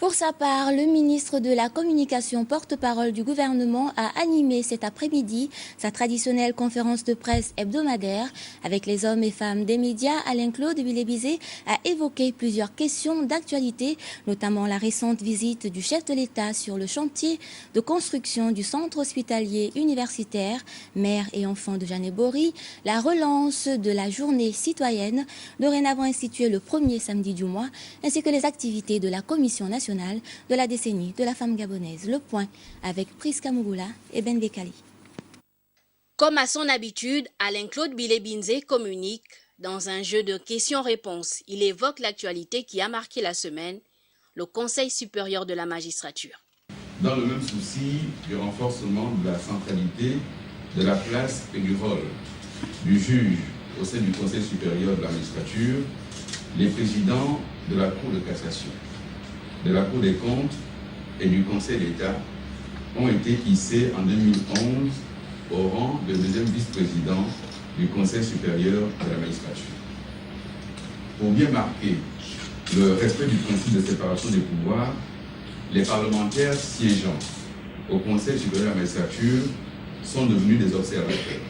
Pour sa part, le ministre de la Communication, porte-parole du gouvernement, a animé cet après-midi sa traditionnelle conférence de presse hebdomadaire avec les hommes et femmes des médias. Alain-Claude Bilébizé a évoqué plusieurs questions d'actualité, notamment la récente visite du chef de l'État sur le chantier de construction du centre hospitalier universitaire Mère et Enfants de Jeannet-Bory, la relance de la journée citoyenne, dorénavant instituée le premier samedi du mois, ainsi que les activités de la Commission nationale de la décennie de la femme gabonaise. Le point avec Priska Mougoula et Ben Bekali. Comme à son habitude, Alain-Claude Bilébinzé communique dans un jeu de questions-réponses. Il évoque l'actualité qui a marqué la semaine, le Conseil supérieur de la magistrature. Dans le même souci du renforcement de la centralité, de la place et du rôle du juge au sein du Conseil supérieur de la magistrature, les présidents de la Cour de cassation, de la Cour des comptes et du Conseil d'État ont été hissés en 2011 au rang de deuxième vice-président du Conseil supérieur de la magistrature. Pour bien marquer le respect du principe de séparation des pouvoirs, les parlementaires siégeant au Conseil supérieur de la magistrature sont devenus des observateurs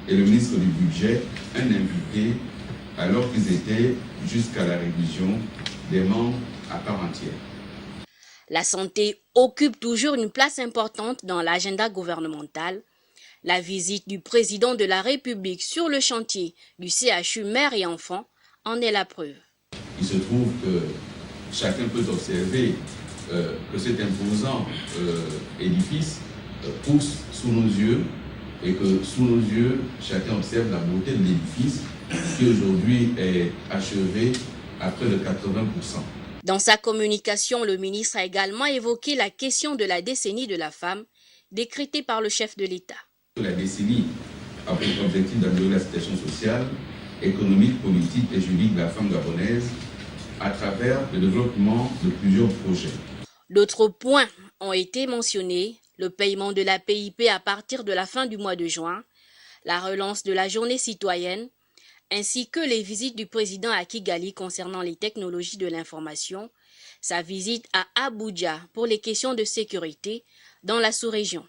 et le ministre du Budget un invité alors qu'ils étaient jusqu'à la révision des membres à part entière. La santé occupe toujours une place importante dans l'agenda gouvernemental. La visite du président de la République sur le chantier du CHU Mère et Enfants en est la preuve. Il se trouve que chacun peut observer que cet imposant édifice pousse sous nos yeux et que sous nos yeux, chacun observe la beauté de l'édifice qui aujourd'hui est achevé à près de 80%. Dans sa communication, le ministre a également évoqué la question de la décennie de la femme décrétée par le chef de l'État. La décennie a pour objectif d'améliorer la situation sociale, économique, politique et juridique de la femme gabonaise à travers le développement de plusieurs projets. D'autres points ont été mentionnés, le paiement de la PIP à partir de la fin du mois de juin, la relance de la journée citoyenne, ainsi que les visites du président à Kigali concernant les technologies de l'information, sa visite à Abuja pour les questions de sécurité dans la sous-région.